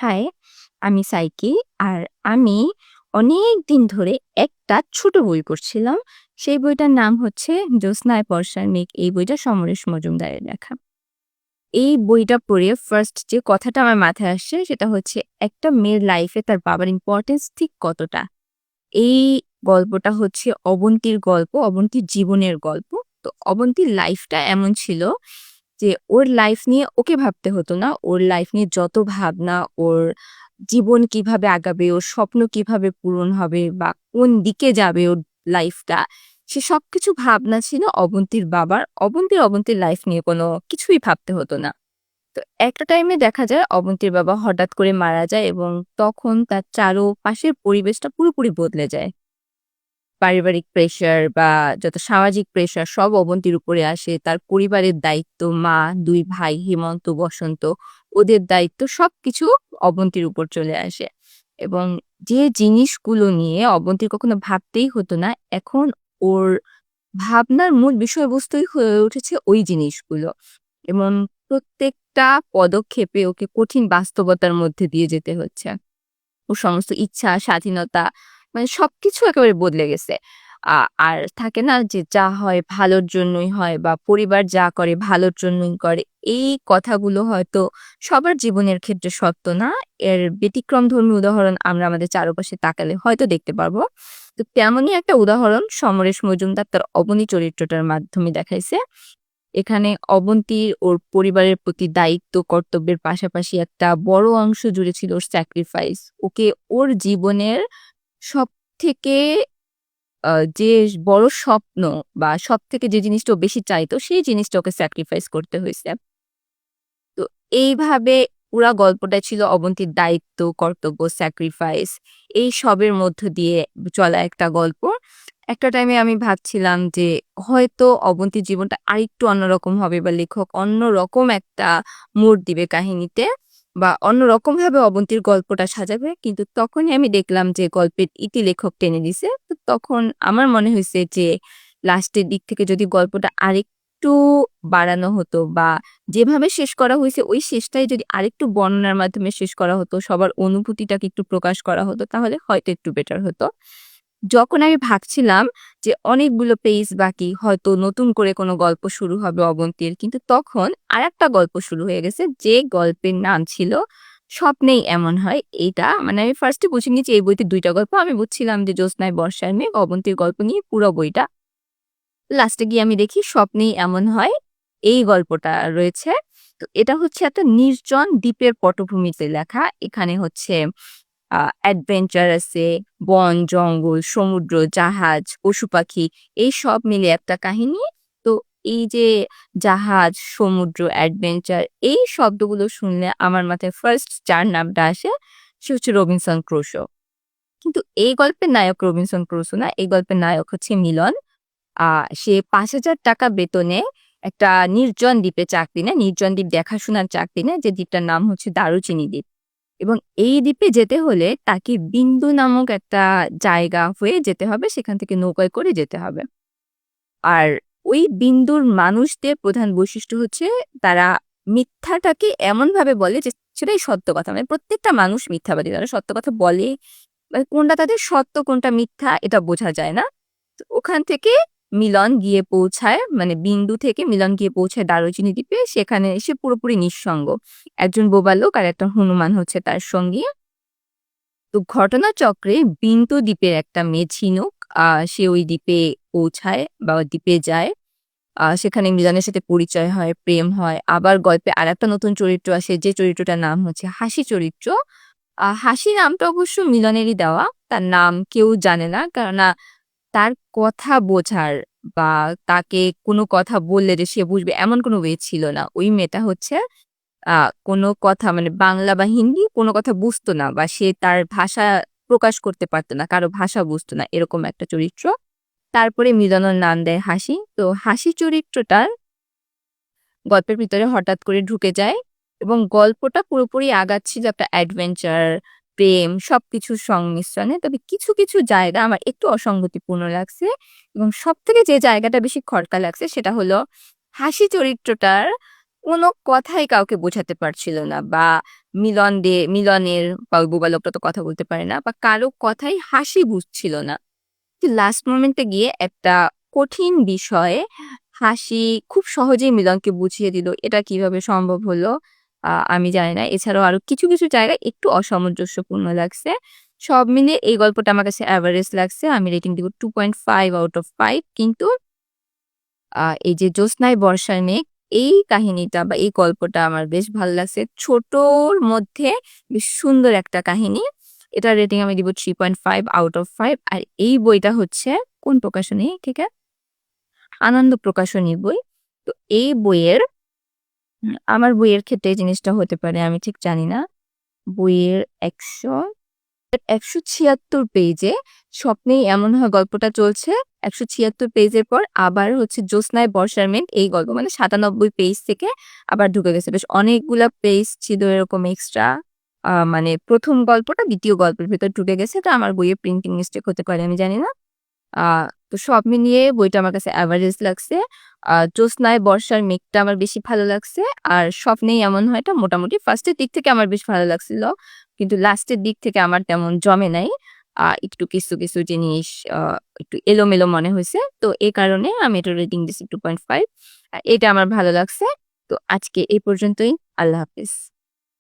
High, আমি psyche. আর আমি অনেকদিন ধরে একটা ছোট বই পড়ছিলাম। সেই বইটার নাম হচ্ছে 'জ্যোৎস্নায় বর্ষার মেঘ'। এই বইটা সমরেশ মজুমদারের লেখা। এই বইটা পড়ে ফার্স্ট যে কথাটা আমার মাথায় আসছে সেটা হচ্ছে একটা মেয়ের লাইফে তার বাবার ইম্পোর্টেন্স ঠিক কতটা। এই গল্পটা হচ্ছে অবন্তীর গল্প, অবন্তীর জীবনের গল্প। তো অবন্তীর লাইফটা এমন ছিল যে ওর লাইফ নিয়ে ওকে ভাবতে হতো না। ওর লাইফ নিয়ে যত ভাবনা, ওর জীবন কিভাবে আগাবে, ওর স্বপ্ন কিভাবে পূরণ হবে বা কোন দিকে যাবে ওর লাইফটা, সে সবকিছু ভাবনা ছিল অবন্তীর বাবার। অবন্তীর লাইফ নিয়ে কোনো কিছুই ভাবতে হতো না। তো একটা টাইমে দেখা যায় অবন্তীর বাবা হঠাৎ করে মারা যায় এবং তখন তার চারপাশের পরিবেশটা পুরোপুরি বদলে যায়। পারিবারিক প্রেশার বা যত সামাজিক প্রেশার সব অবন্তীর উপরে আসে। তার পরিবারের দায়িত্ব, মা, ২ ভাই হেমন্ত, বসন্ত, ওদের দায়িত্ব সবকিছু অবন্তীর উপর চলে আসে। এবং যে জিনিসগুলো নিয়ে অবন্তীর কখনো ভাবতেই হতো না, এখন ওর ভাবনার মূল বিষয়বস্তুই হয়ে উঠেছে ওই জিনিসগুলো। এবং প্রত্যেকটা পদক্ষেপে ওকে কঠিন বাস্তবতার মধ্যে দিয়ে যেতে হচ্ছে। ওর সমস্ত ইচ্ছা, স্বাধীনতা মানে সবকিছু একেবারে বদলে গেছে। আ আর থাকে না যে যা হয় ভালোর জন্যই হয় বা পরিবার যা করে ভালোর জন্যই করে। এই কথাগুলো হয়তো সবার জীবনের ক্ষেত্রে সত্য না। এর ব্যতিক্রমধর্মী উদাহরণ আমরা আমাদের চারপাশে তাকালে হয়তো দেখতে পারবো। তো তেমনই একটা উদাহরণ সমরেশ মজুমদার তার অবনী চরিত্রটার মাধ্যমে দেখাইছে। এখানে অবন্তীর ওর পরিবারের প্রতি দায়িত্ব, কর্তব্যের পাশাপাশি একটা বড় অংশ জুড়ে ছিল ওর স্যাক্রিফাইস। ওকে ওর জীবনের সবথেকে যে বড় স্বপ্ন বা সবথেকে যে জিনিসটা ও বেশি চাইতো, সেই জিনিসটা ওকে স্যাক্রিফাইস করতে হইছে। তো এইভাবে পুরা গল্পটা ছিল অবন্তীর দায়িত্ব, কর্তব্য, স্যাক্রিফাইস এই সবের মধ্য দিয়ে চলা একটা গল্প। একটা টাইমে আমি ভাবছিলাম যে হয়তো অবন্তীর জীবনটা আরেকটু অন্যরকম হবে বা লেখক অন্যরকম একটা মোড় দিবে কাহিনীতে বা অন্যরকমভাবে অবন্তীর গল্পটা সাজাবে। কিন্তু তখনই আমি দেখলাম যে গল্পের ইতি লেখক টেনে দিছে। তো তখন আমার মনে হইছে যে লাস্টের দিক থেকে যদি গল্পটা আরেকটু বাড়ানো হতো বা যেভাবে শেষ করা হইছে ওই শেষটাই যদি আরেকটু বর্ণনার মাধ্যমে শেষ করা হতো, সবার অনুভূতিটাকে একটু প্রকাশ করা হতো তাহলে হয়তো একটু বেটার হতো। যখন আমি ভাবছিলাম যে অনেকগুলো পেজ বাকি, হয়তো নতুন করে কোনো গল্প শুরু হবে অবন্তীর। কিন্তু তখন আরেকটা গল্প শুরু হয়ে গেছে যে গল্পের নাম ছিল 'স্বপ্নেই এমন হয়'। এইটা মানে আমি ফার্স্ট এ বুঝিনি যে এই বইতে ২ টা গল্প। আমি বুঝছিলাম যে 'জ্যোৎস্নায় বর্ষার মেঘ' অবন্তীর গল্প নিয়ে পুরো বইটা। লাস্টে গিয়ে আমি দেখি 'স্বপ্নেই এমন হয়' এই গল্পটা রয়েছে। তো এটা হচ্ছে একটা নির্জন দ্বীপের পটভূমিতে লেখা। এখানে হচ্ছে অ্যাডভেঞ্চার আছে, বন, জঙ্গল, সমুদ্র, জাহাজ, পশু-পাখি এই সব মিলে একটা কাহিনী। তো এই যে জাহাজ, সমুদ্র, অ্যাডভেঞ্চার এই শব্দগুলো শুনলে আমার মাথায় ফার্স্ট যার নামটা আসে সে হচ্ছে রবিনসন ক্রুশো। কিন্তু এই গল্পের নায়ক রবিনসন ক্রুশো না, এই গল্পের নায়ক হচ্ছে মিলন। আ সে ৳৫,০০০ বেতনে একটা নির্জন দ্বীপে চাকরি নেয়। নির্জন দ্বীপ দেখাশোনার চাকরি নেয় যে দ্বীপটার নাম হচ্ছে দারুচিনি দ্বীপ। এবং এই দ্বীপে যেতে হলে তাকে বিন্দু নামক একটা জায়গা হয়ে যেতে হবে। সেখান থেকে নৌকায় করে যেতে হবে। আর ওই বিন্দুর মানুষদের প্রধান বৈশিষ্ট্য হচ্ছে তারা মিথ্যাটাকে এমনভাবে বলে যে সেটাই সত্য কথা। মানে প্রত্যেকটা মানুষ মিথ্যাবাদী। তারা সত্য কথা বলে। মানে কোনটা তাদের সত্য কোনটা মিথ্যা এটা বোঝা যায় না। তো ওখান থেকে মিলন গিয়ে পৌঁছায় মানে বিন্দু থেকে মিলন গিয়ে পৌঁছায় দারুচিনি দ্বীপে। সেখানে এসে পুরোপুরি নিঃসঙ্গ। একজন বোবা লোক আর একটা হনুমান হচ্ছে তার সঙ্গী। তো ঘটনাচক্রে বিন্দু দ্বীপের একটা মেয়ে ঝিনুক সে ওই দ্বীপে পৌঁছায় বা দ্বীপে যায়। সেখানে মিলনের সাথে পরিচয় হয়, প্রেম হয়। আবার গল্পে আরেকটা নতুন চরিত্র আসে যে চরিত্রটার নাম হচ্ছে হাসি চরিত্র। হাসি নামটা অবশ্য মিলনেরই দেওয়া। তার নাম কেউ জানে না। কেননা তার কথা বোঝার বা তাকে কোনো কথা বললে যে সে বুঝবে এমন কোনো ওয়ে ছিল না। ওই মেয়েটা হচ্ছে আ কোনো কথা মানে বাংলা বা হিন্দি কোনো কথা বুঝতো না বা সে তার ভাষা প্রকাশ করতে পারত না। কারো ভাষা বুঝতো না। এরকম একটা চরিত্র। তারপরে মিলনের নাম দেয় হাসি। তো হাসি চরিত্রটার গল্পের ভিতরে হঠাৎ করে ঢুকে যায় এবং গল্পটা পুরোপুরি আগাচ্ছিল একটা অ্যাডভেঞ্চার, প্রেম সবকিছুর সংমিশ্রণে। তবে কিছু জায়গা আমার একটু অসঙ্গতিপূর্ণ লাগছে এবং সবথেকে যে জায়গাটা বেশি খটকা লাগছে সেটা হলো হাসি চরিত্রটার কোনো কথাই কাউকে বোঝাতে পারছিল না বা মিলনের বা ওই বোবা লোকটা তো কথা বলতে পারে না বা কারো কথাই হাসি বুঝছিল না। লাস্ট মোমেন্টে গিয়ে একটা কঠিন বিষয়ে হাসি খুব সহজেই মিলনকে বুঝিয়ে দিল। এটা কিভাবে সম্ভব হলো আমি জানি না। এছাড়াও আরো কিছু জায়গায় একটু অসামঞ্জস্যপূর্ণ লাগছে। সব মিলিয়ে এই গল্পটা আমার কাছে এভারেজ লাগছে। আমি রেটিং দিব 2.5 আউট অফ 5 কিন্তু এই যে জ্যোৎস্নায় বর্ষার মেঘ এই কাহিনীটা বা এই গল্পটা আমার বেশ ভাল লাগছে। ছোটর মধ্যে বেশ সুন্দর একটা কাহিনী। এটার রেটিং আমি দিব 3.5 আউট অফ 5 আর এই বইটা হচ্ছে কোন প্রকাশনী থেকে? আনন্দ প্রকাশনীর বই। তো এই বইয়ের আমার বইয়ের ক্ষেত্রে এই জিনিসটা হতে পারে আমি ঠিক জানি না। বইয়ের ১৭৬ পেজে স্বপ্নেই এমন হয় গল্পটা চলছে। ১৭৬ পেজের পর আবার হচ্ছে জ্যোৎস্নায় বর্ষার মেঘ এই গল্প মানে ৯৭ পেজ থেকে আবার ঢুকে গেছে। বেশ অনেকগুলা পেজ ছিল এরকম এক্সট্রা। মানে ১ম গল্পটা ২য় গল্পের ভেতর ঢুকে গেছে। তো আমার বইয়ে প্রিন্টিং মিস্টেক হতে পারে আমি জানি না। আ তো সব মিলিয়ে বইটা আমার কাছে এভারেজ লাগছে। জ্যোৎস্নায় বর্ষার মেঘটা আমার বেশি ভালো লাগছে। আর স্বপ্নেই এমন হয়টা মোটামুটি ফার্স্ট এর দিক থেকে আমার বেশ ভালো লাগছিল। কিন্তু লাস্টের দিক থেকে আমার তেমন জমে নাই। একটু কিছু জিনিস আ একটু এলোমেলো মনে হইছে। তো এ কারণে আমি এটার রেটিং দিছি 2.5 এটা আমার ভালো লাগছে। তো আজকে এই পর্যন্তই। আল্লাহ হাফেজ।